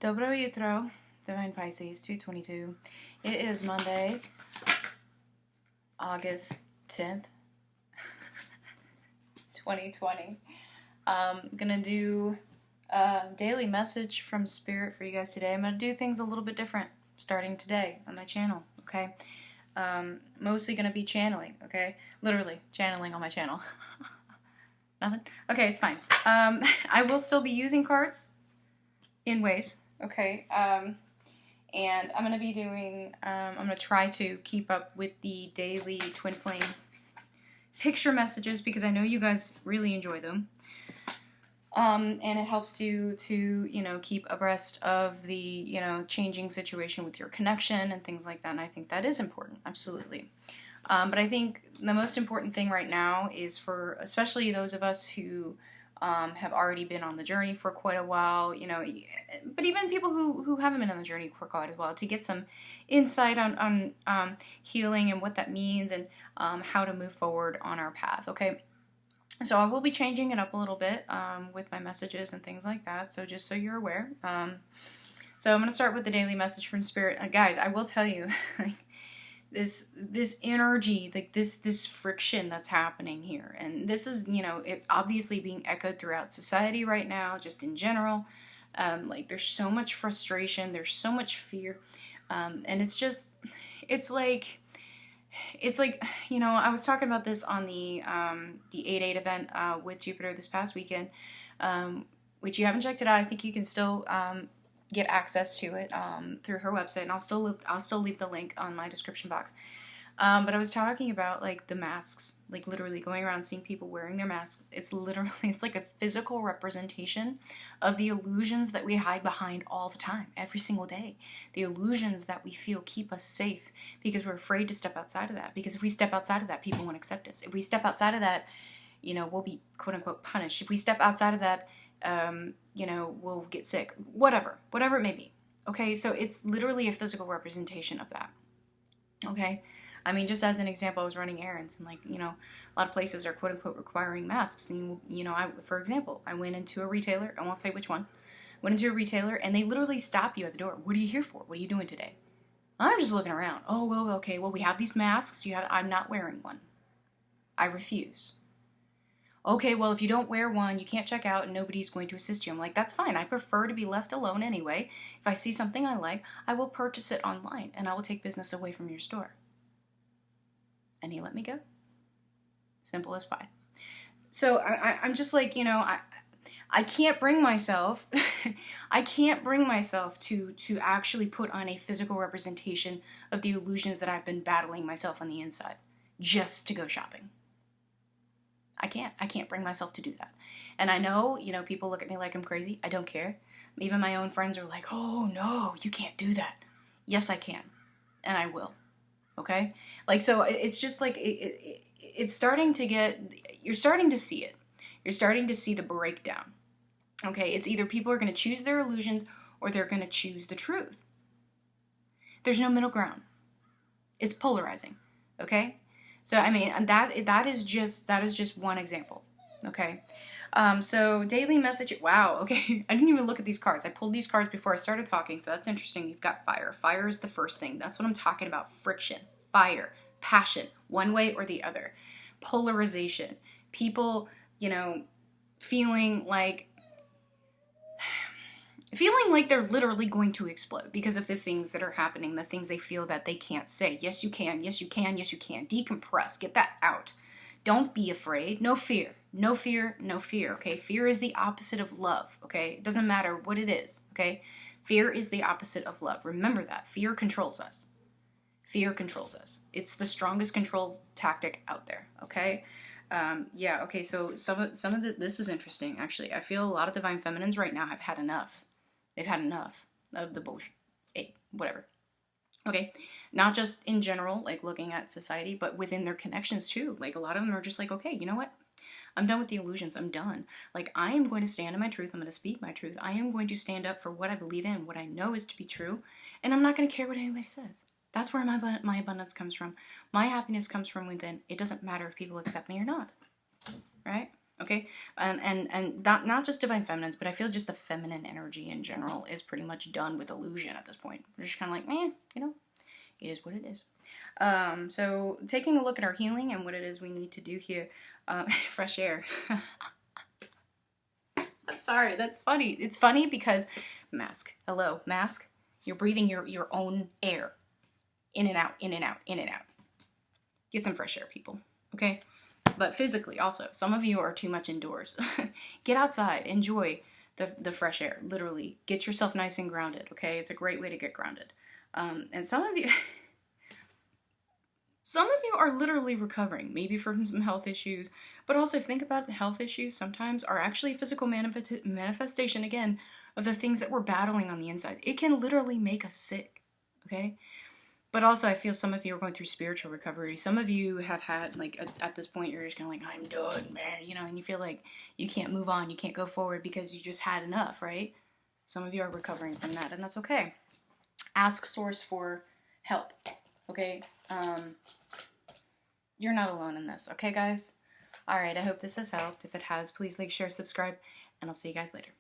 Dobro jutro, Divine Pisces, 222. It is Monday, August 10th, 2020. I'm going to do a daily message from Spirit for you guys today. I'm going to do things a little bit different starting today on my channel, okay? Mostly going to be channeling, okay? Literally, channeling on my channel. Nothing? Okay, it's fine. I will still be using cards in ways, okay? And I'm going to be doing, I'm going to try to keep up with the daily twin flame picture messages because I know you guys really enjoy them. And it helps you to, keep abreast of the, changing situation with your connection and things like that. And I think that is important, absolutely. But I think the most important thing right now is for, especially those of us who have already been on the journey for quite a while, but even people who haven't been on the journey for quite a while, to get some insight on healing and what that means and how to move forward on our path, okay? So I will be changing it up a little bit with my messages and things like that, so just so you're aware. So I'm going to start with the daily message from Spirit. Guys, I will tell you, this energy, like this friction that's happening here, and this is, it's obviously being echoed throughout society right now, just in general. Like there's so much frustration, there's so much fear, and it's like, I was talking about this on the 8/8 event with Jupiter this past weekend, which you haven't checked it out. I think you can still get access to it through her website, and I'll still leave the link on my description box. But I was talking about like the masks, like literally going around seeing people wearing their masks. It's like a physical representation of the illusions that we hide behind all the time, every single day. The illusions that we feel keep us safe because we're afraid to step outside of that. Because if we step outside of that, people won't accept us. If we step outside of that, we'll be quote unquote punished. If we step outside of that, we'll get sick. Whatever it may be. Okay, so it's literally a physical representation of that. Okay. I mean, just as an example, I was running errands, and a lot of places are quote unquote requiring masks. And for example, I went into a retailer. I won't say which one. Went into a retailer, and they literally stop you at the door. What are you here for? What are you doing today? I'm just looking around. Oh, well, okay. Well, we have these masks. I'm not wearing one. I refuse. Okay, well, if you don't wear one, you can't check out, and nobody's going to assist you. I'm like, that's fine. I prefer to be left alone anyway. If I see something I like, I will purchase it online, and I will take business away from your store. And he let me go. Simple as pie. So I'm just like, I can't bring myself, to actually put on a physical representation of the illusions that I've been battling myself on the inside just to go shopping. I can't bring myself to do that. And I know, people look at me like I'm crazy. I don't care. Even my own friends are like, oh no, you can't do that. Yes, I can. And I will. Okay? Like, so it's just like, it's starting to you're starting to see it. You're starting to see the breakdown. Okay? It's either people are going to choose their illusions or they're going to choose the truth. There's no middle ground. It's polarizing. Okay? So, I mean, that is just one example. Okay? So daily message, wow, okay, I didn't even look at these cards. I pulled these cards before I started talking, so that's interesting. You've got fire. Fire is the first thing. That's what I'm talking about. Friction, fire, passion, one way or the other. Polarization. People, feeling like they're literally going to explode because of the things that are happening, the things they feel that they can't say. Yes, you can. Yes, you can. Yes, you can. Decompress. Get that out. Don't be afraid. No fear. No fear. No fear. Okay? Fear is the opposite of love. Okay? It doesn't matter what it is. Okay? Fear is the opposite of love. Remember that. Fear controls us. Fear controls us. It's the strongest control tactic out there. Okay? Yeah. Okay. So some of this is interesting. Actually, I feel a lot of divine feminines right now have had enough. They've had enough of the bullshit. Hey, whatever. Okay, not just in general, like looking at society, but within their connections too. Like a lot of them are just like, okay, you know what? I'm done with the illusions. I'm done. Like I am going to stand in my truth. I'm going to speak my truth. I am going to stand up for what I believe in, what I know is to be true, and I'm not going to care what anybody says. That's where my abundance comes from. My happiness comes from within. It doesn't matter if people accept me or not, right? Okay, and not just divine feminines, but I feel just the feminine energy in general is pretty much done with illusion at this point. They're just kind of like, man, you know, it is what it is. So taking a look at our healing and what it is we need to do here. Fresh air. I'm sorry, that's funny. It's funny because mask. Hello, mask. You're breathing your own air. In and out, in and out, in and out. Get some fresh air, people. Okay? But physically also, some of you are too much indoors. Get outside, enjoy the fresh air, literally. Get yourself nice and grounded, okay? It's a great way to get grounded. And some of you are literally recovering, maybe from some health issues, but also think about health issues sometimes are actually physical manifestation, again, of the things that we're battling on the inside. It can literally make us sick, okay? But also, I feel some of you are going through spiritual recovery. Some of you have had, like, at this point, you're just kind of like, I'm done, man, you know, and you feel like you can't move on, you can't go forward because you just had enough, right? Some of you are recovering from that, and that's okay. Ask Source for help, okay? You're not alone in this, okay, guys? All right, I hope this has helped. If it has, please like, share, subscribe, and I'll see you guys later.